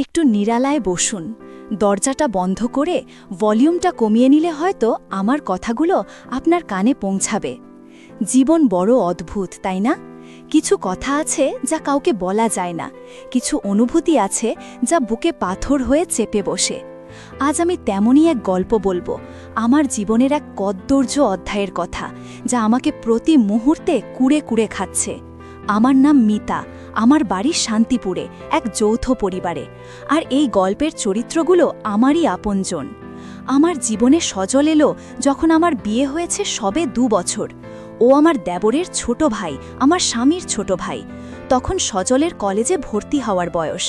একটু নিরালায় বসুন, দরজাটা বন্ধ করে ভলিউমটা কমিয়ে নিলে হয়তো আমার কথাগুলো আপনার কানে পৌঁছাবে। জীবন বড় অদ্ভুত, তাই না? কিছু কথা আছে যা কাউকে বলা যায় না, কিছু অনুভূতি আছে যা বুকে পাথর হয়ে চেপে বসে। আজ আমি তেমনই এক গল্প বলবো, আমার জীবনের এক কদ্দর্য অধ্যায়ের কথা, যা আমাকে প্রতি মুহূর্তে কুড়ে কুড়ে খাচ্ছে। আমার নাম মিতা, আমার বাড়ি শান্তিপুরে, এক যৌথ পরিবারে। আর এই গল্পের চরিত্রগুলো আমারই আপনজন। আমার জীবনে সজল এলো যখন আমার বিয়ে হয়েছে সবে 2 বছর। ও আমার দেবরের ছোট ভাই, আমার স্বামীর ছোট ভাই। তখন সজলের কলেজে ভর্তি হওয়ার বয়স।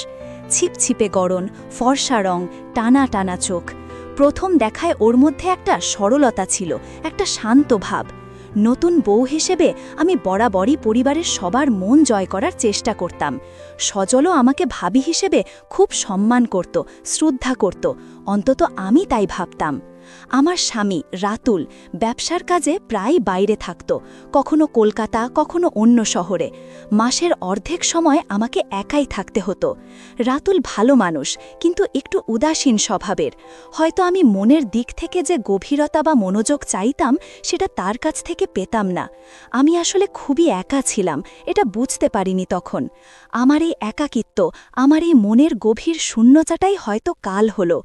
ছিপছিপে গড়ন, ফর্সা রং, টানা টানা চোখ। প্রথম দেখায় ওর মধ্যে একটা সরলতা ছিল, একটা শান্ত ভাব। নতুন বউ হিসেবে আমি বরাবরই পরিবারের সবার মন জয় করার চেষ্টা করতাম। সজলও আমাকে ভাবি হিসেবে খুব সম্মান করত, শ্রদ্ধা করত, অন্তত আমি তাই ভাবতাম। আমার স্বামী রাতুল ব্যবসার কাজে প্রায় বাইরে থাকত, কখনো কলকাতা, কখনো অন্য শহরে। মাসের অর্ধেক সময় আমাকে একাই থাকতে হতো। রাতুল ভালো মানুষ, কিন্তু একটু উদাসীন স্বভাবের। হয়তো আমি মনের দিক থেকে যে গভীরতা বা মনোযোগ চাইতাম, সেটা তার কাছ থেকে পেতাম না। আমি আসলে খুবই একা ছিলাম, এটা বুঝতে পারিনি তখন। আমার এই একাকিত্ব, আমার এই মনের গভীর শূন্যতাটাই হয়তো কাল হলো।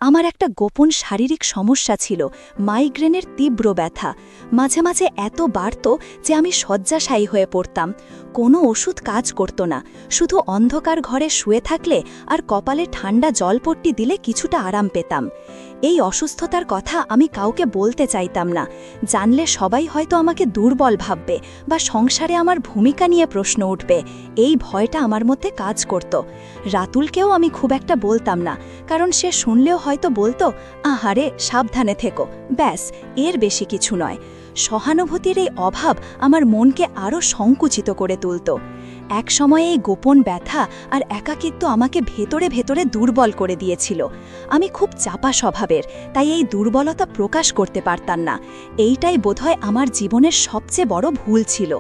আমার একটা গোপন শারীরিক সমস্যা ছিল, মাইগ্রেনের তীব্র ব্যথা। মাঝে মাঝে এত বাড়ত যে আমি শয্যাশায়ী হয়ে পড়তাম। কোনো ওষুধ কাজ করত না, শুধু অন্ধকার ঘরে শুয়ে থাকলে আর কপালে ঠান্ডা জলপট্টি দিলে কিছুটা আরাম পেতাম। এই অসুস্থতার কথা আমি কাউকে বলতে চাইতাম না, জানলে সবাই হয়তো আমাকে দুর্বল ভাববে বা সংসারে আমার ভূমিকা নিয়ে প্রশ্ন উঠবে। এই ভয়টা আমার মধ্যে কাজ করত। রাতুলকেও আমি খুব একটা বলতাম না, কারণ সে শুনলেও হয়তো বলতো, আহারে সাবধানে থেকো, ব্যাস, এর বেশি কিছু নয়। সহানুভূতির এই অভাব আমার মনকে আরও সংকুচিত করে তুলত। এক সময়ে এই গোপন ব্যথা আর একাকিত্ব আমাকে ভেতরে ভেতরে দুর্বল করে দিয়েছিল। আমি খুব চাপা স্বভাবের, তাই এই দুর্বলতা প্রকাশ করতে পারতাম না। এইটাই বোধহয় আমার জীবনের সবচেয়ে বড় ভুল ছিল।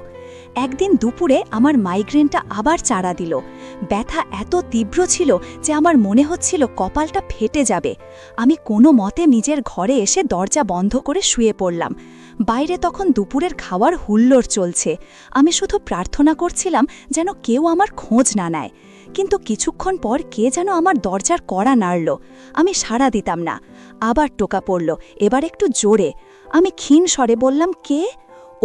একদিন দুপুরে আমার মাইগ্রেনটা আবার চাড়া দিল। ব্যথা এত তীব্র ছিল যে আমার মনে হচ্ছিল কপালটা ফেটে যাবে। আমি কোনো মতে নিজের ঘরে এসে দরজা বন্ধ করে শুয়ে পড়লাম। বাইরে তখন দুপুরের খাওয়ার হুল্লোড় চলছে। আমি শুধু প্রার্থনা করছিলাম যেন কেউ আমার খোঁজ না নেয়। কিন্তু কিছুক্ষণ পর কে যেন আমার দরজার কড়া নাড়ল। আমি সাড়া দিতাম না। আবার টোকা পড়ল, এবার একটু জোরে। আমি ক্ষীণ স্বরে বললাম, কে?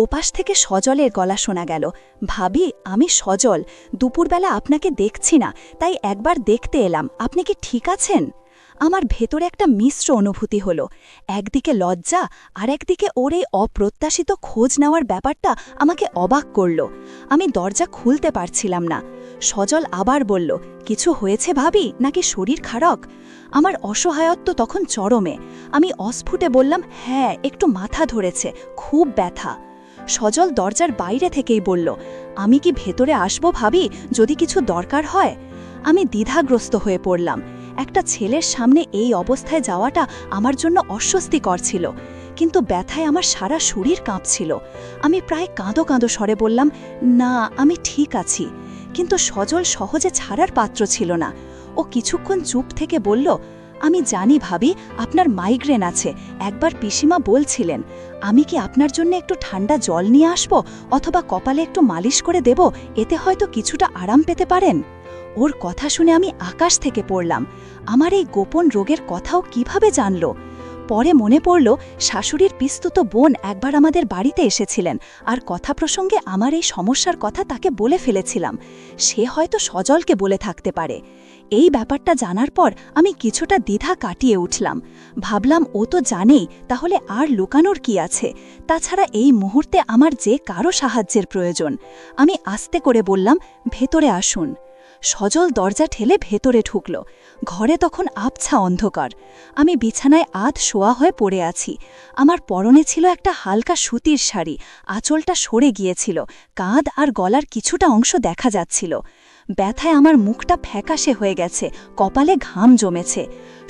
ওপাশ থেকে সজলের গলা শোনা গেল। ভাবি, আমি সজল, দুপুরবেলা আপনাকে দেখছি না, তাই একবার দেখতে এলাম, আপনি কি ঠিক আছেন? আমার ভেতরে একটা মিশ্র অনুভূতি হলো, একদিকে লজ্জা আর একদিকে ওর এই অপ্রত্যাশিত খোঁজ নেওয়ার ব্যাপারটা আমাকে অবাক করল। আমি দরজা খুলতে পারছিলাম না। সজল আবার বলল, কিছু হয়েছে ভাবি, নাকি শরীর খারাপ? আমার অসহায়ত্ব তখন চরমে। আমি অস্ফুটে বললাম, হ্যাঁ, একটু মাথা ধরেছে, খুব ব্যথা। সজল দরজার বাইরে থেকেই বলল, আমি কি ভেতরে আসবো ভাবি, যদি কিছু দরকার হয়? আমি দ্বিধাগ্রস্ত হয়ে পড়লাম। একটা ছেলের সামনে এই অবস্থায় যাওয়াটা আমার জন্য অস্বস্তিকর ছিল, কিন্তু ব্যথায় আমার সারা শরীর কাঁপছিল। আমি প্রায় কাঁদো কাঁদো স্বরে বললাম, না, আমি ঠিক আছি। কিন্তু সজল সহজে ছাড়ার পাত্র ছিল না। ও কিছুক্ষণ চুপ থেকে বলল, আমি জানি ভাবি, আপনার মাইগ্রেন আছে, একবার পিসিমা বলছিলেন। আমি কি আপনার জন্য একটু ঠান্ডা জল নিয়ে আসব, অথবা কপালে একটু মালিশ করে দেব, এতে হয়তো কিছুটা আরাম পেতে পারেন? ওর কথা শুনে আমি আকাশ থেকে পড়লাম। আমার এই গোপন রোগের কথাও কিভাবে জানল? পরে মনে পড়ল, শাশুড়ির পিস্তুত বোন একবার আমাদের বাড়িতে এসেছিলেন, আর কথা প্রসঙ্গে আমার এই সমস্যার কথা তাকে বলে ফেলেছিলাম। সে হয়তো সজলকে বলে থাকতে পারে। এই ব্যাপারটা জানার পর আমি কিছুটা দ্বিধা কাটিয়ে উঠলাম। ভাবলাম, ও তো জানেই, তাহলে আর লুকানোর কি আছে? তাছাড়া এই মুহূর্তে আমার যে কারো সাহায্যের প্রয়োজন। আমি আস্তে করে বললাম, ভেতরে আসুন। সজল দরজা ঠেলে ভেতরে ঢুকল। ঘরে তখন আবছা অন্ধকার। আমি বিছানায় শোয়া হয়ে পড়ে আছি। আমার পরনে ছিল একটা হালকা সুতির শাড়ি, আঁচলটা সরে গিয়েছিল, কাঁধ আর গলার কিছুটা অংশ দেখা যাচ্ছিল। ব্যথায় আমার মুখটা ফ্যাকাশে হয়ে গেছে, কপালে ঘাম জমেছে।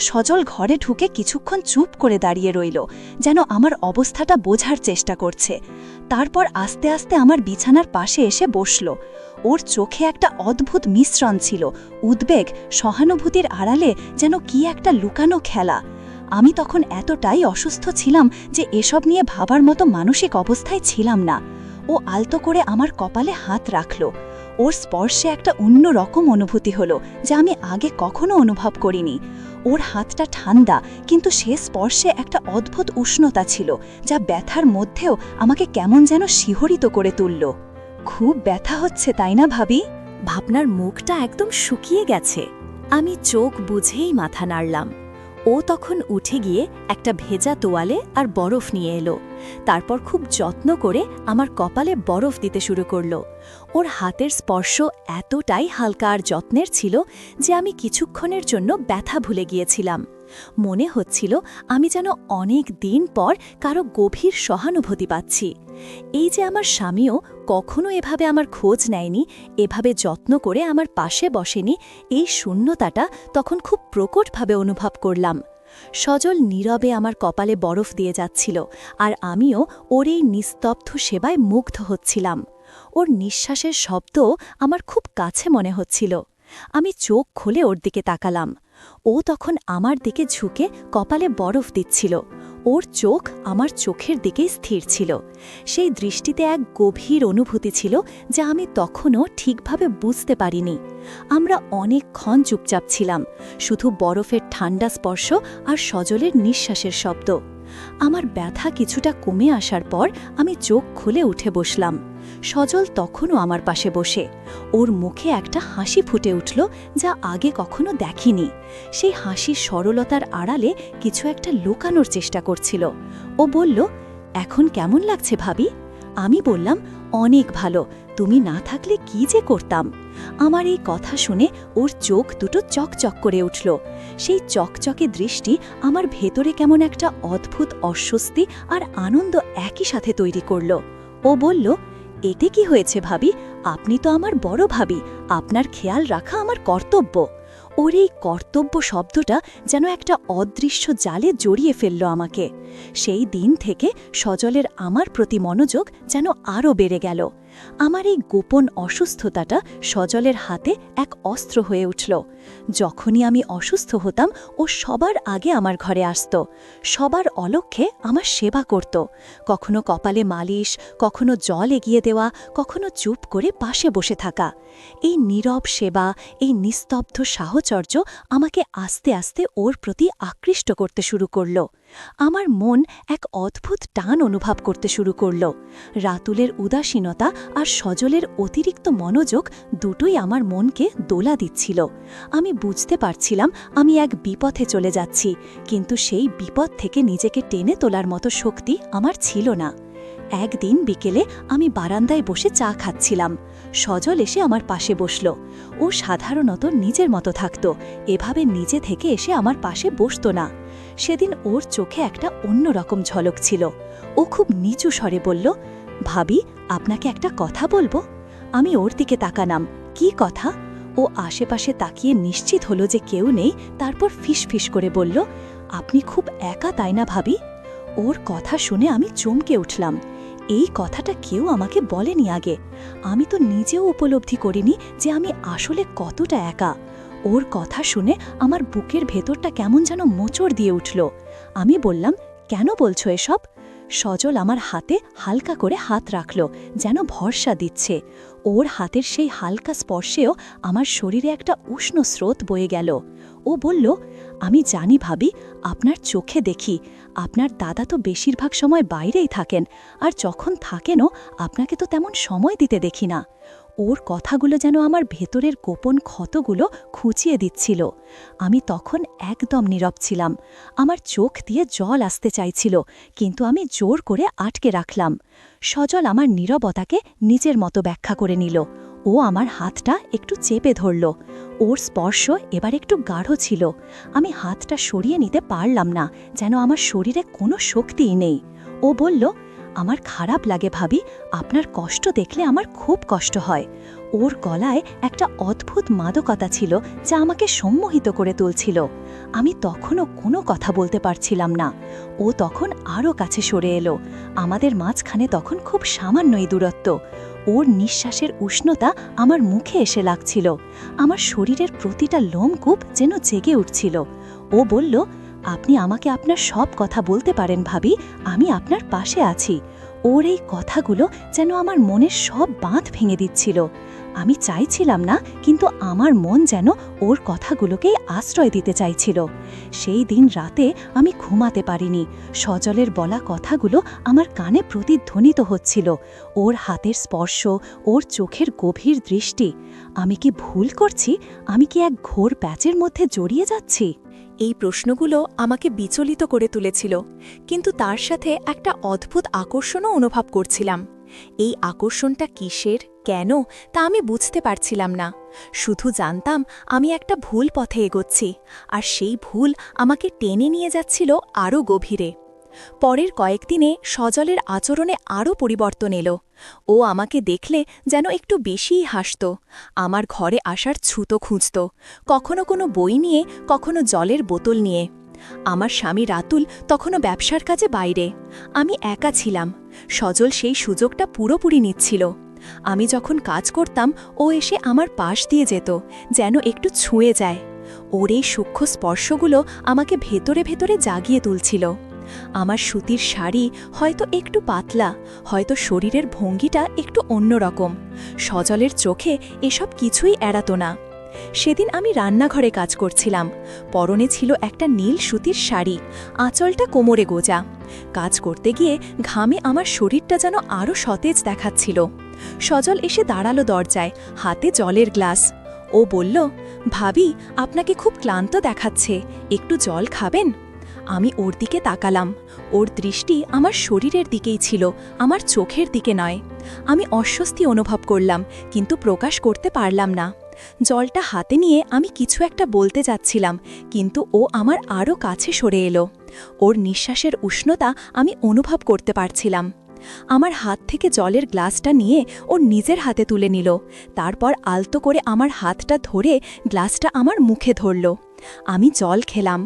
সজল ঘরে ঢুকে কিছুক্ষণ চুপ করে দাঁড়িয়ে রইল, যেন আমার অবস্থাটা বোঝার চেষ্টা করছে। তারপর আস্তে আস্তে আমার বিছানার পাশে এসে বসল। ওর চোখে একটা অদ্ভুত মিশ্রণ ছিল, উদ্বেগ, সহানুভূতির আড়ালে যেন কি একটা লুকানো খেলা। আমি তখন এতটাই অসুস্থ ছিলাম যে এসব নিয়ে ভাবার মতো মানসিক অবস্থায় ছিলাম না। ও আলতো করে আমার কপালে হাত রাখল। ওর স্পর্শে একটা অন্য রকম অনুভূতি হলো, যা আমি আগে কখনো অনুভব করিনি। ওর হাতটা ঠান্ডা, কিন্তু সে স্পর্শে একটা অদ্ভুত উষ্ণতা ছিল, যা ব্যথার মধ্যেও আমাকে কেমন যেন শিহরিত করে তুলল। খুব ব্যথা হচ্ছে, তাই না ভাবি? ভাবনার মুখটা একদম শুকিয়ে গেছে। আমি চোখ বুঝেই মাথা নাড়লাম। ও তখন উঠে গিয়ে একটা ভেজা তোয়ালে আর বরফ নিয়ে এলো। তারপর খুব যত্ন করে আমার কপালে বরফ দিতে শুরু করল। ওর হাতের স্পর্শ এতটাই হালকা আর যত্নের ছিল যে আমি কিছুক্ষণের জন্য ব্যথা ভুলে গিয়েছিলাম। মনে হচ্ছিল আমি যেন অনেক দিন পর কারো গভীর সহানুভূতি পাচ্ছি। এই যে আমার স্বামীও কখনো এভাবে আমার খোঁজ নেয়নি, এভাবে যত্ন করে আমার পাশে বসেনি, এই শূন্যতাটা তখন খুব প্রকটভাবে অনুভব করলাম। সজল নীরবে আমার কপালে বরফ দিয়ে যাচ্ছিল, আর আমিও ওর এই নিস্তব্ধ সেবায় মুগ্ধ হচ্ছিলাম। ওর নিঃশ্বাসের শব্দও আমার খুব কাছে মনে হচ্ছিল। আমি চোখ খুলে ওর দিকে তাকালাম। ও তখন আমার দিকে ঝুঁকে কপালে বরফ দিচ্ছিল। ওর চোখ আমার চোখের দিকেই স্থির ছিল। সেই দৃষ্টিতে এক গভীর অনুভূতি ছিল যা আমি তখনও ঠিকভাবে বুঝতে পারিনি। আমরা অনেকক্ষণ চুপচাপ ছিলাম, শুধু বরফের ঠান্ডা স্পর্শ আর সজলের নিঃশ্বাসের শব্দ। আমার ব্যথা কিছুটা কমে আসার পর আমি চোখ খুলে উঠে বসলাম। সজল তখনও আমার পাশে বসে। ওর মুখে একটা হাসি ফুটে উঠল, যা আগে কখনো দেখিনি। সেই হাসির সরলতার আড়ালে কিছু একটা লুকানোর চেষ্টা করছিল। ও বলল, এখন কেমন লাগছে ভাবি? আমি বললাম, অনেক ভালো, তুমি না থাকলে কি যে করতাম। আমার এই কথা শুনে ওর চোখ দুটো চকচক করে উঠল। সেই চকচকে দৃষ্টি আমার ভেতরে কেমন একটা অদ্ভুত অস্বস্তি আর আনন্দ একই সাথে তৈরি করল। ও বলল, এতে কি হয়েছে ভাবি? আপনি তো আমার বড় ভাবি, আপনার খেয়াল রাখা আমার কর্তব্য। ওর এই কর্তব্য শব্দটা যেন একটা অদৃশ্য জালে জড়িয়ে ফেলল আমাকে। সেই দিন থেকে সজলের আমার প্রতি মনোযোগ যেন আরও বেড়ে গেল। আমার এই গোপন অসুস্থতাটা সজলের হাতে এক অস্ত্র হয়ে উঠল। যখনই আমি অসুস্থ হতাম, ও সবার আগে আমার ঘরে আসত, সবার অলক্ষ্যে আমার সেবা করত। কখনো কপালে মালিশ, কখনো জল এগিয়ে দেওয়া, কখনো চুপ করে পাশে বসে থাকা। এই নীরব সেবা, এই নিস্তব্ধ সাহচর্য আমাকে আস্তে আস্তে ওর প্রতি আকৃষ্ট করতে শুরু করল। আমার মন এক অদ্ভুত টান অনুভব করতে শুরু করল। রাতুলের উদাসীনতা আর সজলের অতিরিক্ত মনোযোগ দুটোই আমার মনকে দোলা দিচ্ছিল। আমি বুঝতে পারছিলাম আমি এক বিপথে চলে যাচ্ছি, কিন্তু সেই বিপদ থেকে নিজেকে টেনে তোলার মতো শক্তি আমার ছিল না। একদিন বিকেলে আমি বারান্দায় বসে চা খাচ্ছিলাম। সজল এসে আমার পাশে বসল। ও সাধারণত নিজের মতো থাকত, এভাবে নিজে থেকে এসে আমার পাশে বসত না। সেদিন ওর চোখে একটা অন্যরকম ঝলক ছিল। ও খুব নিচু স্বরে বলল, ভাবি, আপনাকে একটা কথা বলবো। আমি ওর দিকে তাকালাম। কি কথা? ও আশেপাশে তাকিয়ে নিশ্চিত হলো যে কেউ নেই, তারপর ফিসফিস করে বলল, আপনি খুব একা, তাই না ভাবি? ওর কথা শুনে আমি চমকে উঠলাম। এই কথাটা কেউ আমাকে বলেনি আগে। আমি তো নিজেও উপলব্ধি করিনি যে আমি আসলে কতটা একা। ওর কথা শুনে আমার বুকের ভেতরটা কেমন যেন মোচড় দিয়ে উঠল। আমি বললাম, কেন বলছো এসব? সজল আমার হাতে হালকা করে হাত রাখল, যেন ভরসা দিচ্ছে। ওর হাতের সেই হালকা স্পর্শেও আমার শরীরে একটা উষ্ণ স্রোত বয়ে গেল। ও বলল, আমি জানি ভাবি, আপনার চোখে দেখি। আপনার দাদা তো বেশিরভাগ সময় বাইরেই থাকেন, আর যখন থাকেনও আপনাকে তো তেমন সময় দিতে দেখি না। ওর কথাগুলো যেন আমার ভেতরের গোপন ক্ষতগুলো খুঁচিয়ে দিচ্ছিল। আমি তখন একদম নীরব ছিলাম। আমার চোখ দিয়ে জল আসতে চাইছিল, কিন্তু আমি জোর করে আটকে রাখলাম। সজল আমার নীরবতাকে নিজের মতো ব্যাখ্যা করে নিল। ও আমার হাতটা একটু চেপে ধরল। ওর স্পর্শ এবার একটু গাঢ় ছিল। আমি হাতটা সরিয়ে নিতে পারলাম না, যেন আমার শরীরে কোনো শক্তিই নেই। ও বলল, আমার খারাপ লাগে ভাবি, আপনার কষ্ট দেখলে আমার খুব কষ্ট হয়। ওর গলায় একটা অদ্ভুত মাদকতা ছিল, যা আমাকে সম্মোহিত করে তুলছিল। আমি তখনও কোনো কথা বলতে পারছিলাম না। ও তখন আরও কাছে সরে এলো। আমাদের মাঝখানে তখন খুব সামান্যই দূরত্ব। ওর নিঃশ্বাসের উষ্ণতা আমার মুখে এসে লাগছিল। আমার শরীরের প্রতিটা লোমকূপ যেন জেগে উঠছিল। ও বলল, আপনি আমাকে আপনার সব কথা বলতে পারেন ভাবি, আমি আপনার পাশে আছি। ওর এই কথাগুলো যেন আমার মনের সব বাঁধ ভেঙে দিচ্ছিল। আমি চাইছিলাম না, কিন্তু আমার মন যেন ওর কথাগুলোকেই আশ্রয় দিতে চাইছিল। সেই দিন রাতে আমি ঘুমাতে পারিনি। সজলের বলা কথাগুলো আমার কানে প্রতিধ্বনিত হচ্ছিল। ওর হাতের স্পর্শ, ওর চোখের গভীর দৃষ্টি। আমি কি ভুল করছি? আমি কি এক ঘোর প্যাচের মধ্যে জড়িয়ে যাচ্ছি? এই প্রশ্নগুলো আমাকে বিচলিত করে তুলেছিল, কিন্তু তার সাথে একটা অদ্ভুত আকর্ষণও অনুভব করছিলাম। এই আকর্ষণটা কিসের, কেন, তা আমি বুঝতে পারছিলাম না। শুধু জানতাম আমি একটা ভুল পথে এগোচ্ছি, আর সেই ভুল আমাকে টেনে নিয়ে যাচ্ছিল আরও গভীরে। পরের কয়েকদিনে সজলের আচরণে আরও পরিবর্তন এলো। ও আমাকে দেখলে যেন একটু বেশিই হাসত, আমার ঘরে আসার ছুতো খুঁজত, কখনো কোনো বই নিয়ে, কখনো জলের বোতল নিয়ে। আমার স্বামী রাতুল তখনও ব্যবসার কাজে বাইরে। আমি একা ছিলাম। সজল সেই সুযোগটা পুরোপুরি নিচ্ছিল। আমি যখন কাজ করতাম, ও এসে আমার পাশ দিয়ে যেত, যেন একটু ছুঁয়ে যায়। ওর এই সূক্ষ্ম স্পর্শগুলো আমাকে ভেতরে ভেতরে জাগিয়ে তুলছিল। আমার সুতির শাড়ি হয়তো একটু পাতলা, হয়তো শরীরের ভঙ্গিটা একটু অন্যরকম। সজলের চোখে এসব কিছুই এড়াতো না। সেদিন আমি রান্নাঘরে কাজ করছিলাম। পরনে ছিল একটা নীল সুতির শাড়ি, আঁচলটা কোমরে গোজা। কাজ করতে গিয়ে ঘামে আমার শরীরটা যেন আরও সতেজ দেখাচ্ছিল। সজল এসে দাঁড়ালো দরজায়, হাতে জলের গ্লাস। ও বলল, ভাবি, আপনাকে খুব ক্লান্ত দেখাচ্ছে, একটু জল খাবেন? আমি ওর দিকে তাকালাম। ওর দৃষ্টি আমার শরীরের দিকেই ছিল, আমার চোখের দিকে নয়। আমি অস্বস্তি অনুভব করলাম, কিন্তু প্রকাশ করতে পারলাম না। জলটা হাতে নিয়ে আমি কিছু একটা বলতে যাচ্ছিলাম, কিন্তু ও আমার আরও কাছে সরে এলো। ওর নিঃশ্বাসের উষ্ণতা আমি অনুভব করতে পারছিলাম। আমার হাত থেকে জলের গ্লাসটা নিয়ে ও নিজের হাতে তুলে নিল। তারপর আলতো করে আমার হাতটা ধরে গ্লাসটা আমার মুখে ধরল। আমি জল খেলাম।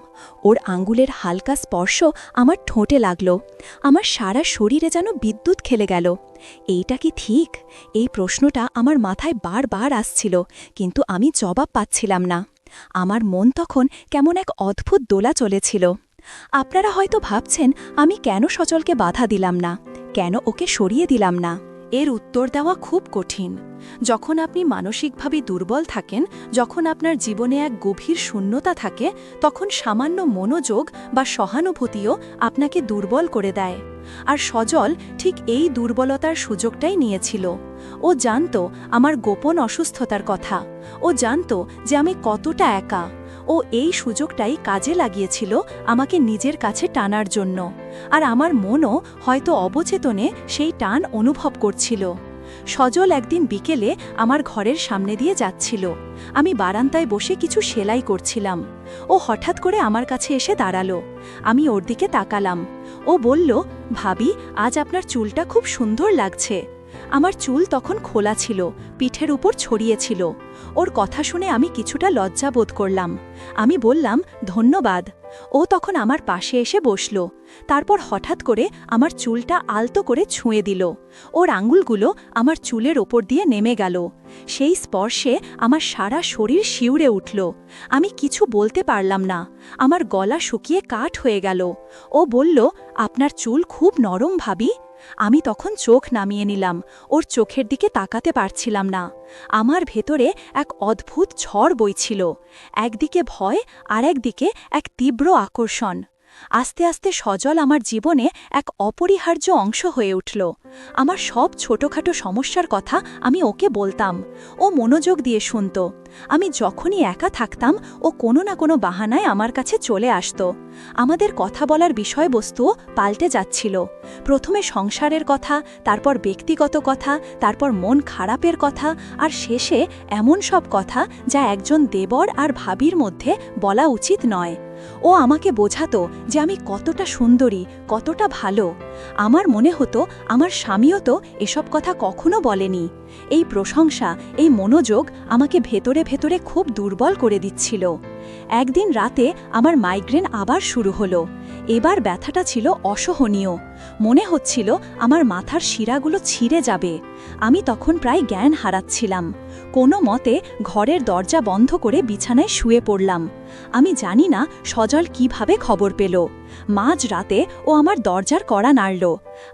ওর আঙ্গুলের হালকা স্পর্শ আমার ঠোঁটে লাগল। আমার সারা শরীরে যেন বিদ্যুৎ খেলে গেল। এইটা কি ঠিক? এই প্রশ্নটা আমার মাথায় বারবার আসছিল, কিন্তু আমি জবাব পাচ্ছিলাম না। আমার মন তখন কেমন এক অদ্ভুত দোলা চলেছিল। আপনারা হয়তো ভাবছেন, আমি কেন সজলকে বাধা দিলাম না, কেন ওকে সরিয়ে দিলাম না? এর উত্তর দেওয়া খুব কঠিন। যখন আপনি মানসিকভাবে দুর্বল থাকেন, যখন আপনার জীবনে এক গভীর শূন্যতা থাকে, তখন সামান্য মনোযোগ বা সহানুভূতিও আপনাকে দুর্বল করে দেয়। আর সজল ঠিক এই দুর্বলতার সুযোগটাই নিয়েছিল। ও জানত আমার গোপন অসুস্থতার কথা। ও জানত যে আমি কতটা একা। ও এই সুযোগটাই কাজে লাগিয়েছিল আমাকে নিজের কাছে টানার জন্য। আর আমার মনও হয়তো অবচেতনে সেই টান অনুভব করছিল। সজল একদিন বিকেলে আমার ঘরের সামনে দিয়ে যাচ্ছিল। আমি বারান্দায় বসে কিছু সেলাই করছিলাম। ও হঠাৎ করে আমার কাছে এসে দাঁড়ালো। আমি ওর দিকে তাকালাম। ও বলল, ভাবি, আজ আপনার চুলটা খুব সুন্দর লাগছে। আমার চুল তখন খোলা ছিল, পিঠের উপর ছড়িয়েছিল। ওর কথা শুনে আমি কিছুটা লজ্জা বোধ করলাম। আমি বললাম, ধন্যবাদ। ও তখন আমার পাশে এসে বসল। তারপর হঠাৎ করে আমার চুলটা আলতো করে ছুঁয়ে দিল। ওর আঙুলগুলো আমার চুলের ওপর দিয়ে নেমে গেল। সেই স্পর্শে আমার সারা শরীর শিউরে উঠল। আমি কিছু বলতে পারলাম না। আমার গলা শুকিয়ে কাঠ হয়ে গেল। ও বলল, আপনার চুল খুব নরম ভাবি। আমি তখন চোখ নামিয়ে নিলাম। ওর চোখের দিকে তাকাতে পারছিলাম না। আমার ভেতরে এক অদ্ভুত ঝড় বইছিল, একদিকে ভয় আর একদিকে এক তীব্র আকর্ষণ। আস্তে আস্তে সজল আমার জীবনে এক অপরিহার্য অংশ হয়ে উঠল। আমার সব ছোটখাটো সমস্যার কথা আমি ওকে বলতাম। ও মনোযোগ দিয়ে শুনত। আমি যখনই একা থাকতাম, ও কোনো না কোনো বাহানায় আমার কাছে চলে আসত। আমাদের কথা বলার বিষয়বস্তুও পাল্টে যাচ্ছিল। প্রথমে সংসারের কথা, তারপর ব্যক্তিগত কথা, তারপর মন খারাপের কথা, আর শেষে এমন সব কথা যা একজন দেবর আর ভাবির মধ্যে বলা উচিত নয়। ও আমাকে বোঝাতো যে আমি কতটা সুন্দরী, কতটা ভালো। আমার মনে হতো আমার স্বামীও তো এসব কথা কখনো বলেনি। এই প্রশংসা, এই মনোযোগ আমাকে ভেতরে ভেতরে খুব দুর্বল করে দিচ্ছিল। একদিন রাতে আমার মাইগ্রেন আবার শুরু হলো। এবার ব্যথাটা ছিল অসহনীয়। মনে হচ্ছিল আমার মাথার শিরাগুলো ছিঁড়ে যাবে। আমি তখন প্রায় জ্ঞান হারাচ্ছিলাম। কোনো মতে ঘরের দরজা বন্ধ করে বিছানায় শুয়ে পড়লাম। আমি জানি না সজল কিভাবে খবর পেল। মাঝরাতে ও আমার দরজার কড়া নাড়ল।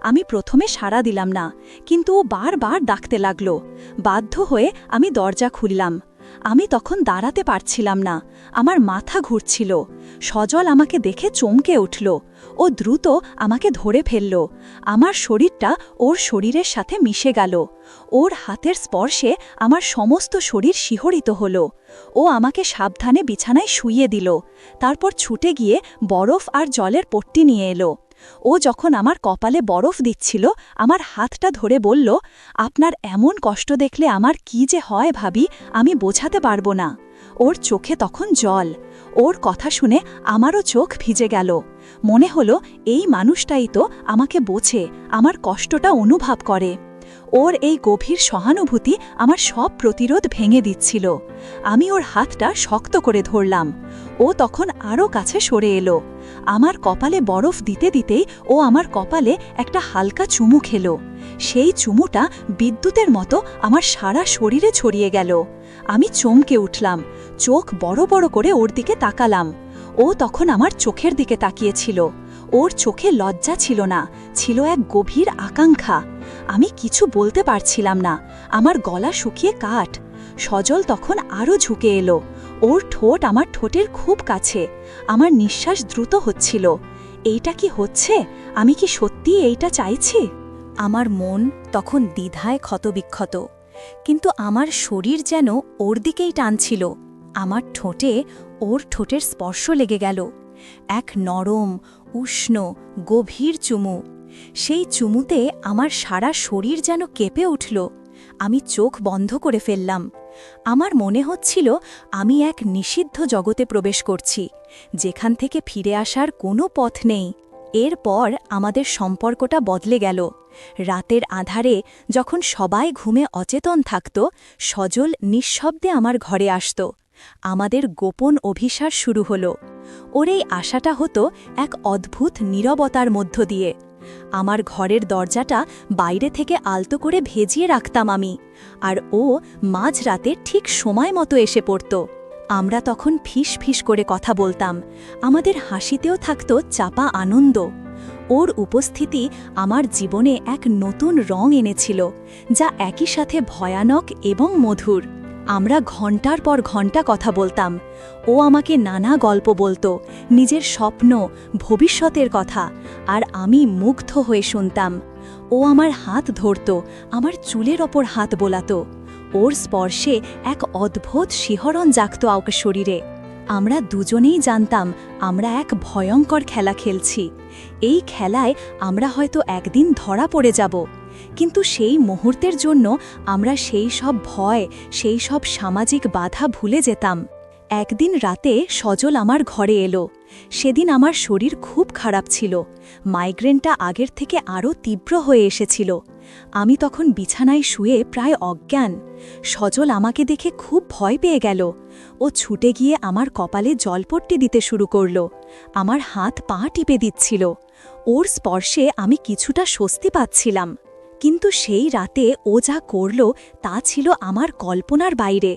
আমি প্রথমে সাড়া দিলাম না, কিন্তু ও বারবার ডাকতে লাগল। বাধ্য হয়ে আমি দরজা খুললাম। আমি তখন দাঁড়াতে পারছিলাম না, আমার মাথা ঘুরছিল। সজল আমাকে দেখে চমকে উঠল। ও দ্রুত আমাকে ধরে ফেলল। আমার শরীরটা ওর শরীরের সাথে মিশে গেল। ওর হাতের স্পর্শে আমার সমস্ত শরীর শিহরিত হল। ও আমাকে সাবধানে বিছানায় শুইয়ে দিল। তারপর ছুটে গিয়ে বরফ আর জলের পট্টি নিয়ে এলো। ও যখন আমার কপালে বরফ দিচ্ছিল, আমার হাতটা ধরে বলল, আপনার এমন কষ্ট দেখলে আমার কি যে হয় ভাবি, আমি বোঝাতে পারবো না। ওর চোখে তখন জল। ওর কথা শুনে আমারও চোখ ভিজে গেল। মনে হলো এই মানুষটাই তো আমাকে বোঝে, আমার কষ্টটা অনুভব করে। ওর এই গভীর সহানুভূতি আমার সব প্রতিরোধ ভেঙে দিচ্ছিল। আমি ওর হাতটা শক্ত করে ধরলাম। ও তখন আরও কাছে সরে এলো। আমার কপালে বরফ দিতে দিতেই ও আমার কপালে একটা হালকা চুমু খেলো। সেই চুমুটা বিদ্যুতের মতো আমার সারা শরীরে ছড়িয়ে গেল। আমি চমকে উঠলাম, চোখ বড় বড় করে ওর দিকে তাকালাম। ও তখন আমার চোখের দিকে তাকিয়েছিল। ওর চোখে লজ্জা ছিল না, ছিল এক গভীর আকাঙ্ক্ষা। আমি কিছু বলতে পারছিলাম না, আমার গলা শুকিয়ে কাঠ। সজল তখন আরও ঝুঁকে এলো। ওর ঠোঁট আমার ঠোঁটের খুব কাছে। আমার নিঃশ্বাস দ্রুত হচ্ছিল। এইটা কি হচ্ছে? আমি কি সত্যি এইটা চাইছি? আমার মন তখন দ্বিধায় ক্ষতবিক্ষত, কিন্তু আমার শরীর যেন ওর দিকেই টানছিল। আমার ঠোঁটে ওর ঠোঁটের স্পর্শ লেগে গেল। এক নরম, উষ্ণ, গভীর চুমু। সেই চুমুতে আমার সারা শরীর যেন কেঁপে উঠল। আমি চোখ বন্ধ করে ফেললাম। আমার মনে হচ্ছিল আমি এক নিষিদ্ধ জগতে প্রবেশ করছি, যেখান থেকে ফিরে আসার কোনো পথ নেই। এরপর আমাদের সম্পর্কটা বদলে গেল। রাতের আধারে যখন সবাই ঘুমে অচেতন থাকত, সজল নিঃশব্দে আমার ঘরে আসত। আমাদের গোপন অভিসার শুরু হলো। ওর এই আশাটা হতো এক অদ্ভুত নীরবতার মধ্য দিয়ে। আমার ঘরের দরজাটা বাইরে থেকে আলতো করে ভেজিয়ে রাখতাম আমি, আর ও মাঝরাতে ঠিক সময় মতো এসে পড়ত। আমরা তখন ফিস ফিস করে কথা বলতাম। আমাদের হাসিতেও থাকত চাপা আনন্দ। ওর উপস্থিতি আমার জীবনে এক নতুন রং এনেছিল, যা একই সাথে ভয়ানক এবং মধুর। আমরা ঘন্টার পর ঘন্টা কথা বলতাম। ও আমাকে নানা গল্প বলতো, নিজের স্বপ্ন, ভবিষ্যতের কথা, আর আমি মুগ্ধ হয়ে শুনতাম। ও আমার হাত ধরত, আমার চুলের ওপর হাত বোলাতো। ওর স্পর্শে এক অদ্ভুত শিহরণ জাগত আমার শরীরে। আমরা দুজনেই জানতাম আমরা এক ভয়ঙ্কর খেলা খেলছি। এই খেলায় আমরা হয়তো একদিন ধরা পড়ে যাব, কিন্তু সেই মুহূর্তের জন্য আমরা সেই সব ভয়, সেই সব সামাজিক বাধা ভুলে যেতাম। একদিন রাতে সজল আমার ঘরে এলো। সেদিন আমার শরীর খুব খারাপ ছিল। মাইগ্রেনটা আগের থেকে আরও তীব্র হয়ে এসেছিল। আমি তখন বিছানায় শুয়ে প্রায় অজ্ঞান। সজল আমাকে দেখে খুব ভয় পেয়ে গেল। ও ছুটে গিয়ে আমার কপালে জলপট্টি দিতে শুরু করল। আমার হাত পা টিপে দিচ্ছিল। ওর স্পর্শে আমি কিছুটা স্বস্তি পাচ্ছিলাম। কিন্তু সেই রাতে ও যা করল তা ছিল আমার কল্পনার বাইরে।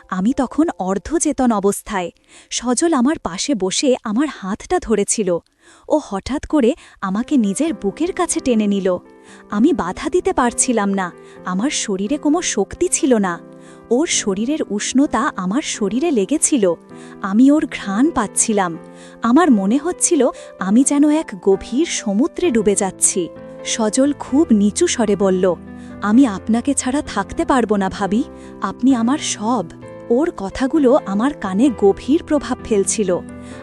আমি তখন অর্ধচেতন অবস্থায়। সজল আমার পাশে বসে আমার হাতটা ধরেছিল। ও হঠাৎ করে আমাকে নিজের বুকের কাছে টেনে নিল। আমি বাধা দিতে পারছিলাম না, আমার শরীরে কোনো শক্তি ছিল না। ওর শরীরের উষ্ণতা আমার শরীরে লেগেছিল। আমি ওর ঘ্রাণ পাচ্ছিলাম। আমার মনে হচ্ছিল আমি যেন এক গভীর সমুদ্রে ডুবে যাচ্ছি। সজল খুব নিচু স্বরে বলল, আমি আপনাকে ছাড়া থাকতে পারবো না ভাবি, আপনি আমার সব। ওর কথাগুলো আমার কানে গভীর প্রভাব ফেলছিল।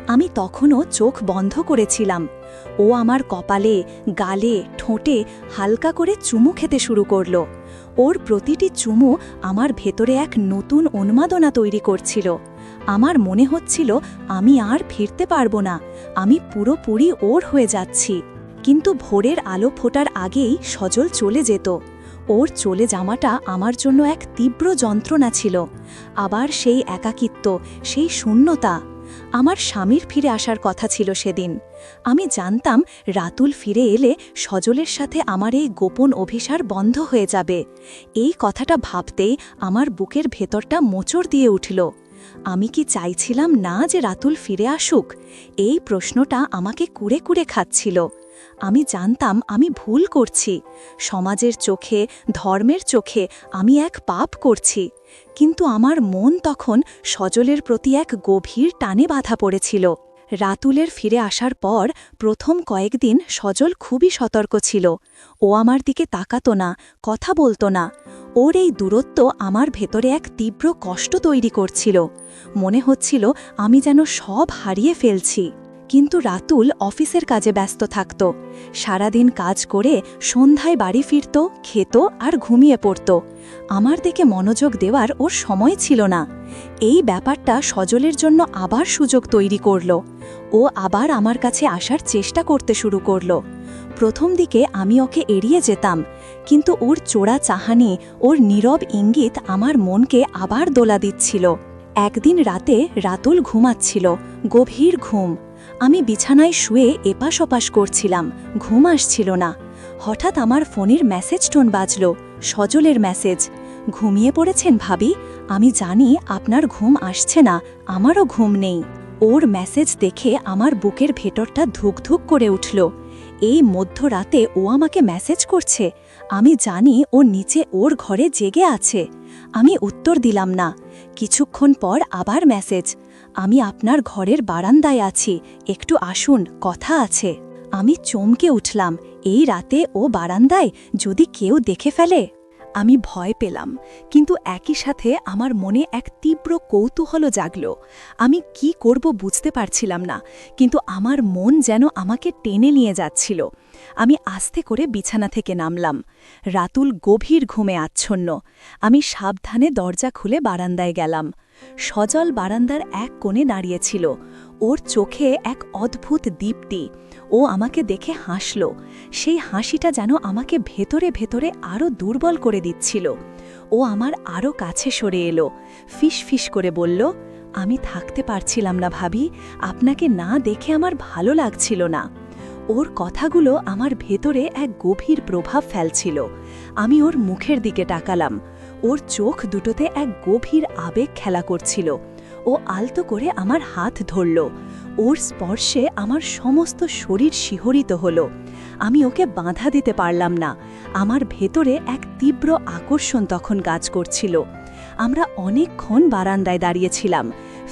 আমি তখনও চোখ বন্ধ করেছিলাম। ও আমার কপালে, গালে, ঠোঁটে হালকা করে চুমু খেতে শুরু করল। ওর প্রতিটি চুমু আমার ভেতরে এক নতুন উন্মাদনা তৈরি করছিল। আমার মনে হচ্ছিল আমি আর ফিরতে পারবো না, আমি পুরোপুরি ওর হয়ে যাচ্ছি। কিন্তু ভোরের আলো ফোটার আগেই সজল চলে যেত। ওর চলে যাওয়াটা আমার জন্য এক তীব্র যন্ত্রণা ছিল। আবার সেই একাকিত্ব, সেই শূন্যতা। আমার স্বামীর ফিরে আসার কথা ছিল সেদিন। আমি জানতাম রাতুল ফিরে এলে সজলের সাথে আমার এই গোপন অভিসার বন্ধ হয়ে যাবে। এই কথাটা ভাবতেই আমার বুকের ভেতরটা মোচড় দিয়ে উঠল। আমি কি চাইছিলাম না যে রাতুল ফিরে আসুক? এই প্রশ্নটা আমাকে কুড়ে কুড়ে খাচ্ছিল। আমি জানতাম আমি ভুল করছি, সমাজের চোখে, ধর্মের চোখে আমি এক পাপ করছি। কিন্তু আমার মন তখন সজলের প্রতি এক গভীর টানে বাঁধা পড়েছিল। রাতুলের ফিরে আসার পর প্রথম কয়েকদিন সজল খুবই সতর্ক ছিল। ও আমার দিকে তাকাতো না, কথা বলতো না। ওর এই দূরত্ব আমার ভেতরে এক তীব্র কষ্ট তৈরি করছিল। মনে হচ্ছিল আমি যেন সব হারিয়ে ফেলছি। কিন্তু রাতুল অফিসের কাজে ব্যস্ত থাকত। সারাদিন কাজ করে সন্ধ্যায় বাড়ি ফিরত, খেত আর ঘুমিয়ে পড়ত। আমার দিকে মনোযোগ দেওয়ার ওর সময় ছিল না। এই ব্যাপারটা সজলের জন্য আবার সুযোগ তৈরি করল। ও আবার আমার কাছে আসার চেষ্টা করতে শুরু করল। প্রথম দিকে আমি ওকে এড়িয়ে যেতাম, কিন্তু ওর চোরা চাহানি, ওর নীরব ইঙ্গিত আমার মনকে আবার দোলা দিচ্ছিল। একদিন রাতে রাতুল ঘুমাচ্ছিল, গভীর ঘুম। আমি বিছানায় শুয়ে এপাশ ওপাশ করছিলাম, ঘুম আসছিল না। হঠাৎ আমার ফোনের মেসেজ টোন বাজল, সজলের মেসেজ। ঘুমিয়ে পড়েছেন ভাবি? আমি জানি আপনার ঘুম আসছে না, আমারও ঘুম নেই। ওর মেসেজ দেখে আমার বুকের ভেতরটা ধুকধুক করে উঠল। এই মধ্যরাতে ও আমাকে মেসেজ করছে। আমি জানি ও নিচে ওর ঘরে জেগে আছে। আমি উত্তর দিলাম না। কিছুক্ষণ পর আবার মেসেজ, আমি আপনার ঘরের বারান্দায় আছি, একটু আসুন, কথা আছে। আমি চমকে উঠলাম। এই রাতে ও বারান্দায়? যদি কেউ দেখে ফেলে? আমি ভয় পেলাম, কিন্তু একই সাথে আমার মনে এক তীব্র কৌতূহল জাগল। আমি কি করব বুঝতে পারছিলাম না, কিন্তু আমার মন যেন আমাকে টেনে নিয়ে যাচ্ছিল। আমি আস্তে করে বিছানা থেকে নামলাম। রাতুল গভীর ঘুমে আচ্ছন্ন। আমি সাবধানে দরজা খুলে বারান্দায় গেলাম। সজল বারান্দার এক কোণে দাঁড়িয়েছিল। ওর চোখে এক অদ্ভুত দীপ্তি। ও আমাকে দেখে হাসল। সেই হাসিটা যেন আমাকে ভেতরে ভেতরে আরও দুর্বল করে দিচ্ছিল। ও আমার আরও কাছে সরে এলো, ফিস ফিস করে বলল, আমি থাকতে পারছিলাম না ভাবি, আপনাকে না দেখে আমার ভালো লাগছিল না। ওর কথাগুলো আমার ভেতরে এক গভীর প্রভাব ফেলছিল। আমি ওর মুখের দিকে তাকালাম। ওর চোখ দুটোতে এক গভীর আবেগ খেলা করছিল। ও আলতো করে আমার হাত ধরল। ওর স্পর্শে আমার সমস্ত শরীর শিহরিত হল। আমি ওকে বাধা দিতে পারলাম না। আমার ভেতরে এক তীব্র আকর্ষণ তখন কাজ করছিল। আমরা অনেকক্ষণ বারান্দায় দাঁড়িয়েছিলাম,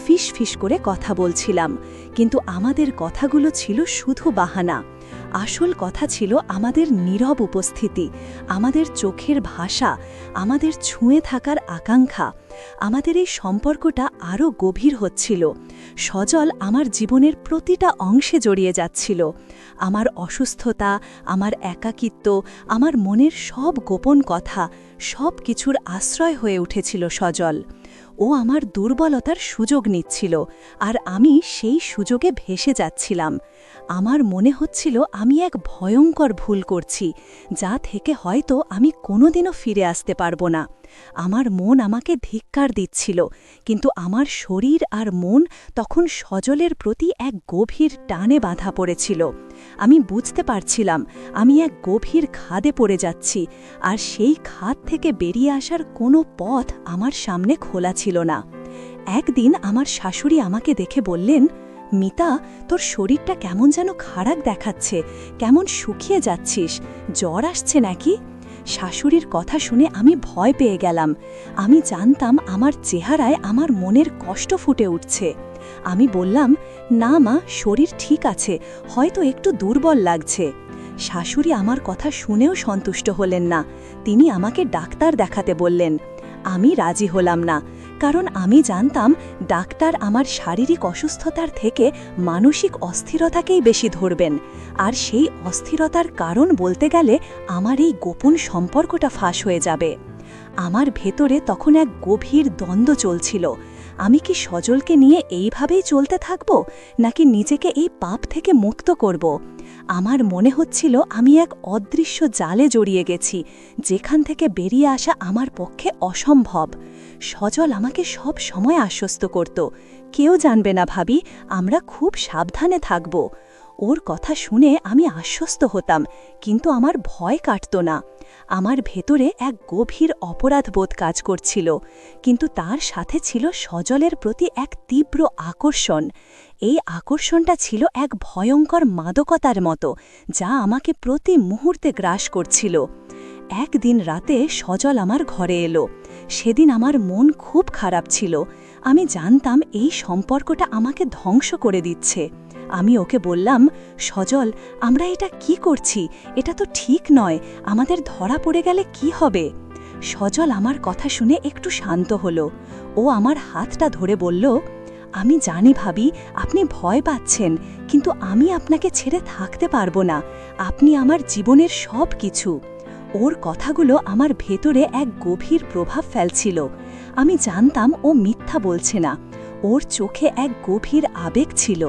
ফিস ফিস করে কথা বলছিলাম, কিন্তু আমাদের কথাগুলো ছিল শুধু বাহানা। আসল কথা ছিল আমাদের নীরব উপস্থিতি, আমাদের চোখের ভাষা, আমাদের ছুঁয়ে থাকার আকাঙ্ক্ষা। আমাদের এই সম্পর্কটা আরও গভীর হচ্ছিল। সজল আমার জীবনের প্রতিটা অংশে জড়িয়ে যাচ্ছিল। আমার অসুস্থতা, আমার একাকিত্ব, আমার মনের সব গোপন কথা, সব কিছুর আশ্রয় হয়ে উঠেছিল সজল। ও আমার দুর্বলতার সুযোগ নিচ্ছিল, আর আমি সেই সুযোগে ভেসে যাচ্ছিলাম। আমার মনে হচ্ছিল আমি এক ভয়ঙ্কর ভুল করছি, যা থেকে হয়তো আমি কোনোদিনও ফিরে আসতে পারব না। আমার মন আমাকে ধিক্কার দিচ্ছিল, কিন্তু আমার শরীর আর মন তখন সজলের প্রতি এক গভীর টানে বাঁধা পড়েছিল। আমি বুঝতে পারছিলাম আমি এক গভীর খাদে পড়ে যাচ্ছি, আর সেই খাদ থেকে বেরিয়ে আসার কোনো পথ আমার সামনে খোলা ছিল না। একদিন আমার শাশুড়ি আমাকে দেখে বললেন, মিতা, তোর শরীরটা কেমন যেন খারাপ দেখাচ্ছে, কেমন শুকিয়ে যাচ্ছিস, জ্বর আসছে নাকি? শাশুড়ির কথা শুনে আমি ভয় পেয়ে গেলাম। আমি জানতাম আমার চেহারায় আমার মনের কষ্ট ফুটে উঠছে। আমি বললাম, না মা, শরীর ঠিক আছে, হয়তো একটু দুর্বল লাগছে। শাশুড়ি আমার কথা শুনেও সন্তুষ্ট হলেন না। তিনি আমাকে ডাক্তার দেখাতে বললেন। আমি রাজি হলাম না, কারণ আমি জানতাম ডাক্তার আমার শারীরিক অসুস্থতার থেকে মানসিক অস্থিরতাকেই বেশি ধরবেন, আর সেই অস্থিরতার কারণ বলতে গেলে আমার এই গোপন সম্পর্কটা ফাঁস হয়ে যাবে। আমার ভেতরে তখন এক গভীর দ্বন্দ্ব চলছিল। আমি কি সজলকে নিয়ে এইভাবেই চলতে থাকব, নাকি নিজেকে এই পাপ থেকে মুক্ত করব? আমার মনে হচ্ছিল আমি এক অদৃশ্য জালে জড়িয়ে গেছি, যেখান থেকে বেরিয়ে আসা আমার পক্ষে অসম্ভব। সজল আমাকে সব সময় আশ্বস্ত করত, কেউ জানবে না ভাবি, আমরা খুব সাবধানে থাকব। ওর কথা শুনে আমি আশ্বস্ত হতাম, কিন্তু আমার ভয় কাটত না। আমার ভেতরে এক গভীর অপরাধবোধ কাজ করছিল, কিন্তু তার সাথে ছিল সজলের প্রতি এক তীব্র আকর্ষণ। এই আকর্ষণটা ছিল এক ভয়ঙ্কর মাদকতার মতো, যা আমাকে প্রতি মুহূর্তে গ্রাস করছিল। একদিন রাতে সজল আমার ঘরে এলো। সেদিন আমার মন খুব খারাপ ছিল। আমি জানতাম এই সম্পর্কটা আমাকে ধ্বংস করে দিচ্ছে। আমি ওকে বললাম, সজল, আমরা এটা কি করছি? এটা তো ঠিক নয়। আমাদের ধরা পড়ে গেলে কি হবে? সজল আমার কথা শুনে একটু শান্ত হলো। ও আমার হাতটা ধরে বলল, আমি জানি ভাবি, আপনি ভয় পাচ্ছেন, কিন্তু আমি আপনাকে ছেড়ে থাকতে পারবো না। আপনি আমার জীবনের সব কিছু। ওর কথাগুলো আমার ভেতরে এক গভীর প্রভাব ফেলছিল। আমি জানতাম ও মিথ্যা বলছে না। ওর চোখে এক গভীর আবেগ ছিল।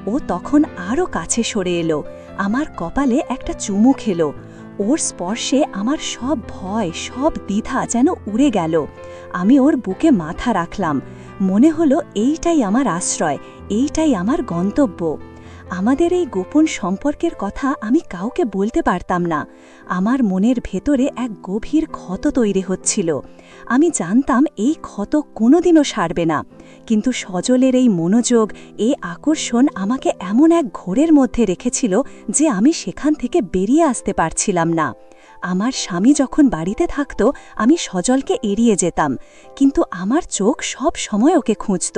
ও তখন আরও কাছে সরে এলো, আমার কপালে একটা চুমু খেলো। ওর স্পর্শে আমার সব ভয়, সব দ্বিধা যেন উড়ে গেল। আমি ওর বুকে মাথা রাখলাম। মনে হলো এইটাই আমার আশ্রয়, এইটাই আমার গন্তব্য। আমাদের এই গোপন সম্পর্কের কথা আমি কাউকে বলতে পারতাম না। আমার মনের ভেতরে এক গভীর ক্ষত তৈরি হচ্ছিল। আমি জানতাম এই ক্ষত কোনোদিনও সারবে না, কিন্তু সজলের এই মনোযোগ, এই আকর্ষণ আমাকে এমন এক ঘোরের মধ্যে রেখেছিল যে আমি সেখান থেকে বেরিয়ে আসতে পারছিলাম না। আমার স্বামী যখন বাড়িতে থাকত, আমি সজলকে এড়িয়ে যেতাম, কিন্তু আমার চোখ সব সময় ওকে খুঁজত।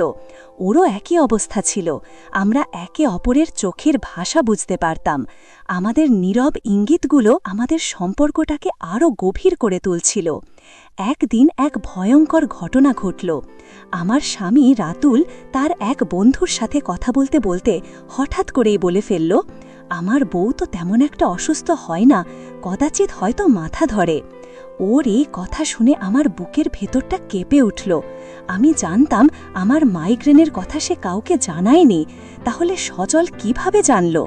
ওরও একই অবস্থা ছিল। আমরা একে অপরের চোখের ভাষা বুঝতে পারতাম। আমাদের নীরব ইঙ্গিতগুলো আমাদের সম্পর্কটাকে আরও গভীর করে তুলছিল। একদিন এক ভয়ঙ্কর ঘটনা ঘটল। আমার স্বামী রাতুল তার এক বন্ধুর সাথে কথা বলতে বলতে হঠাৎ করেই বলে ফেলল, আমার বউ তো তেমন একটা অসুস্থ হয় না, কদাচিৎ হয়তো মাথা ধরে। ওর এই কথা শুনে আমার বুকের ভেতরটা কেঁপে উঠল। আমি জানতাম আমার মাইগ্রেনের কথা সে কাউকে জানায়নি। তাহলে সজল কিভাবে জানল?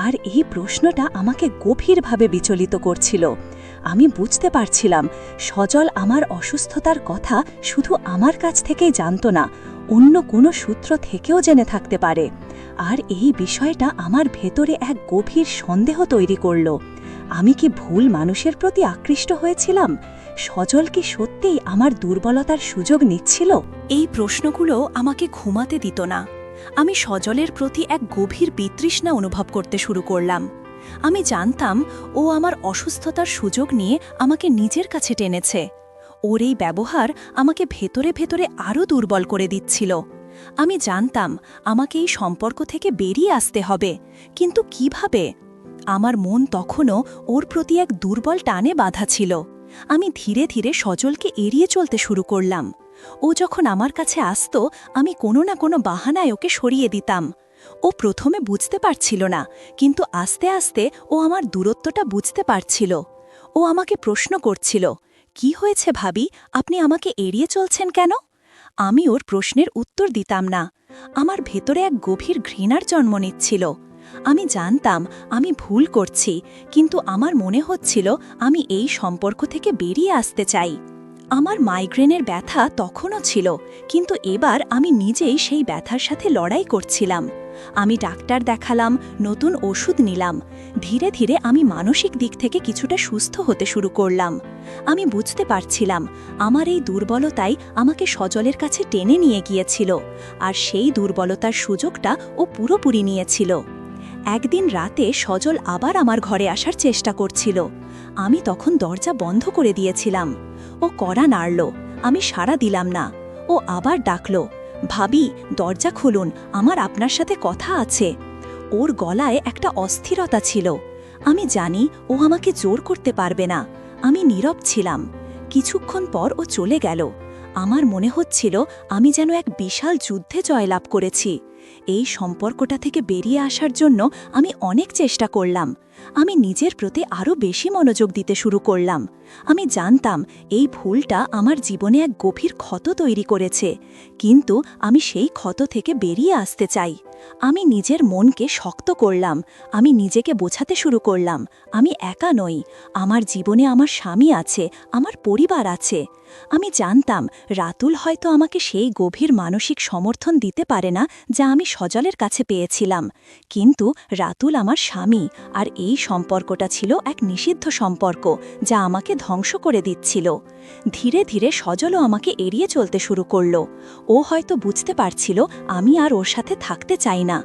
আর এই প্রশ্নটা আমাকে গভীরভাবে বিচলিত করছিল। আমি বুঝতে পারছিলাম সজল আমার অসুস্থতার কথা শুধু আমার কাছ থেকেই জানত না, অন্য কোনো সূত্র থেকেও জেনে থাকতে পারে। আর এই বিষয়টা আমার ভেতরে এক গভীর সন্দেহ তৈরি করল। আমি কি ভুল মানুষের প্রতি আকৃষ্ট হয়েছিলাম? সজল কি সত্যিই আমার দুর্বলতার সুযোগ নিচ্ছিল? এই প্রশ্নগুলো আমাকে ঘুমাতে দিত না। আমি সজলের প্রতি এক গভীর বিতৃষ্ণা অনুভব করতে শুরু করলাম। আমি জানতাম ও আমার অসুস্থতার সুযোগ নিয়ে আমাকে নিজের কাছে টেনেছে। ওর এই ব্যবহার আমাকে ভেতরে ভেতরে আরও দুর্বল করে দিচ্ছিল। আমি জানতাম আমাকে এই সম্পর্ক থেকে বেরিয়ে আসতে হবে, কিন্তু কিভাবে? আমার মন তখনও ওর প্রতি এক দুর্বল টানে বাঁধা ছিল। আমি ধীরে ধীরে সজলকে এড়িয়ে চলতে শুরু করলাম। ও যখন আমার কাছে আসত, আমি কোনো না কোনো বাহানায় ওকে সরিয়ে দিতাম। ও প্রথমে বুঝতে পারছিল না, কিন্তু আস্তে আস্তে ও আমার দূরত্বটা বুঝতে পারছিল। ও আমাকে প্রশ্ন করছিল, কি হয়েছে ভাবি, আপনি আমাকে এড়িয়ে চলছেন কেন? আমি ওর প্রশ্নের উত্তর দিতাম না। আমার ভেতরে এক গভীর ঘৃণার জন্ম নিচ্ছিল। আমি জানতাম আমি ভুল করছি, কিন্তু আমার মনে হচ্ছিল আমি এই সম্পর্ক থেকে বেরিয়ে আসতে চাই। আমার মাইগ্রেনের ব্যথা তখনও ছিল, কিন্তু এবার আমি নিজেই সেই ব্যথার সাথে লড়াই করছিলাম। আমি ডাক্তার দেখালাম, নতুন ওষুধ নিলাম। ধীরে ধীরে আমি মানসিক দিক থেকে কিছুটা সুস্থ হতে শুরু করলাম। আমি বুঝতে পারছিলাম আমার এই দুর্বলতাই আমাকে সজলের কাছে টেনে নিয়ে গিয়েছিল, আর সেই দুর্বলতার সুযোগটা ও পুরোপুরি নিয়েছিল। একদিন রাতে সজল আবার আমার ঘরে আসার চেষ্টা করছিল। আমি তখন দরজা বন্ধ করে দিয়েছিলাম। ও কড়া নাড়ল, আমি সাড়া দিলাম না। ও আবার ডাকল, ভাবি, দরজা খুলুন, আমার আপনার সাথে কথা আছে। ওর গলায় একটা অস্থিরতা ছিল। আমি জানি ও আমাকে জোর করতে পারবে না। আমি নীরব ছিলাম। কিছুক্ষণ পর ও চলে গেল। আমার মনে হচ্ছিল আমি যেন এক বিশাল যুদ্ধে জয়লাভ করেছি। এই সম্পর্কটা থেকে বেরিয়ে আসার জন্য আমি অনেক চেষ্টা করলাম। আমি নিজের প্রতি আরও বেশি মনোযোগ দিতে শুরু করলাম। আমি জানতাম এই ভুলটা আমার জীবনে এক গভীর ক্ষত তৈরি করেছে, কিন্তু আমি সেই ক্ষত থেকে বেরিয়ে আসতে চাই। আমি নিজের মনকে শক্ত করলাম। আমি নিজেকে বোঝাতে শুরু করলাম আমি একা নই। আমার জীবনে আমার স্বামী আছে, আমার পরিবার আছে। আমি জানতাম রাতুল হয়তো আমাকে সেই গভীর মানসিক সমর্থন দিতে পারে না যা আমি সজলের কাছে পেয়েছিলাম, কিন্তু রাতুল আমার স্বামী, আর এই সম্পর্কটা ছিল এক নিষিদ্ধ সম্পর্ক যা আমাকে ধ্বংস করে দিচ্ছিল। ধীরে ধীরে সজলও আমাকে এড়িয়ে চলতে শুরু করল। ও হয়তো বুঝতে পারছিল আমি আর ওর সাথে থাকতে চাই না।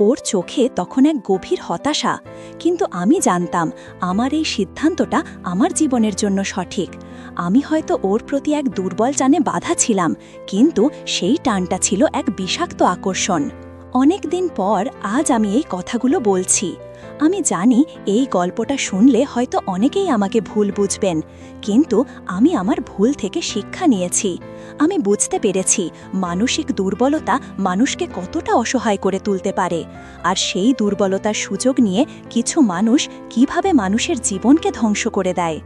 ওর চোখে তখন এক গভীর হতাশা, কিন্তু আমি জানতাম আমার এই সিদ্ধান্তটা আমার জীবনের জন্য সঠিক। আমি হয়তো ওর প্রতি এক দুর্বল টানে বাধা ছিলাম, কিন্তু সেই টানটা ছিল এক বিষাক্ত আকর্ষণ। অনেক দিন পর আজ আমি এই কথাগুলো বলছি। আমি জানি এই গল্পটা শুনলে হয়তো অনেকেই আমাকে ভুল বুঝবেন, কিন্তু আমি আমার ভুল থেকে শিক্ষা নিয়েছি। আমি বুঝতে পেরেছি মানসিক দুর্বলতা মানুষকে কতটা অসহায় করে তুলতে পারে, আর সেই দুর্বলতার সুযোগ নিয়ে কিছু মানুষ কিভাবে মানুষের জীবনকে ধ্বংস করে দেয়।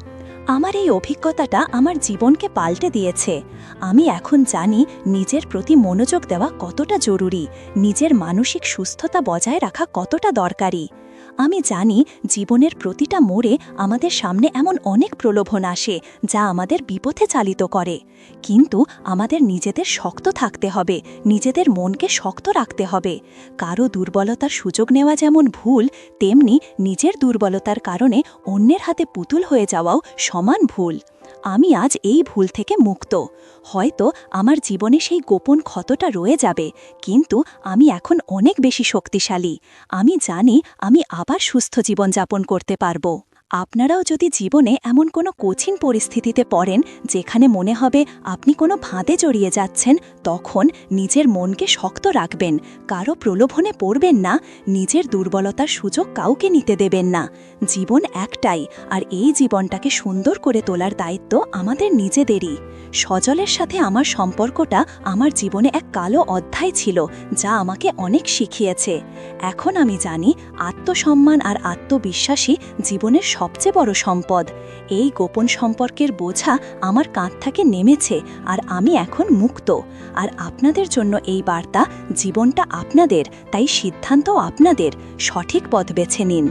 আমার এই অভিজ্ঞতাটা আমার জীবনকে পাল্টে দিয়েছে। আমি এখন জানি নিজের প্রতি মনোযোগ দেওয়া কতটা জরুরি, নিজের মানসিক সুস্থতা বজায় রাখা কতটা দরকারি। আমি জানি জীবনের প্রতিটা মোড়ে আমাদের সামনে এমন অনেক প্রলোভন আসে যা আমাদের বিপথে চালিত করে, কিন্তু আমাদের নিজেদের শক্ত থাকতে হবে, নিজেদের মনকে শক্ত রাখতে হবে। কারো দুর্বলতার সুযোগ নেওয়া যেমন ভুল, তেমনি নিজের দুর্বলতার কারণে অন্যের হাতে পুতুল হয়ে যাওয়াও সমান ভুল। আমি আজ এই ভুল থেকে মুক্ত। হয়তো আমার জীবনে সেই গোপন ক্ষতটা রয়ে যাবে, কিন্তু আমি এখন অনেক বেশি শক্তিশালী। আমি জানি আমি আবার সুস্থ জীবনযাপন করতে পারব। আপনারাও যদি জীবনে এমন কোনো কঠিন পরিস্থিতিতে পড়েন যেখানে মনে হবে আপনি কোনো ফাঁদে জড়িয়ে যাচ্ছেন, তখন নিজের মনকে শক্ত রাখবেন, কারো প্রলোভনে পড়বেন না, নিজের দুর্বলতার সুযোগ কাউকে নিতে দেবেন না। জীবন একটাই, আর এই জীবনটাকে সুন্দর করে তোলার দায়িত্ব আমাদের নিজেদেরই। সজলের সাথে আমার সম্পর্কটা আমার জীবনে এক কালো অধ্যায় ছিল যা আমাকে অনেক শিখিয়েছে। এখন আমি জানি আত্মসম্মান আর আত্মবিশ্বাসী জীবনের সবচেয়ে বড় সম্পদ। এই গোপন সম্পর্কের বোঝা আমার কাঁধ থেকে নেমেছে, আর আমি এখন মুক্ত। আর আপনাদের জন্য এই বার্তা, জীবনটা আপনাদের, তাই সিদ্ধান্তও আপনাদের। সঠিক পথ বেছে নিন।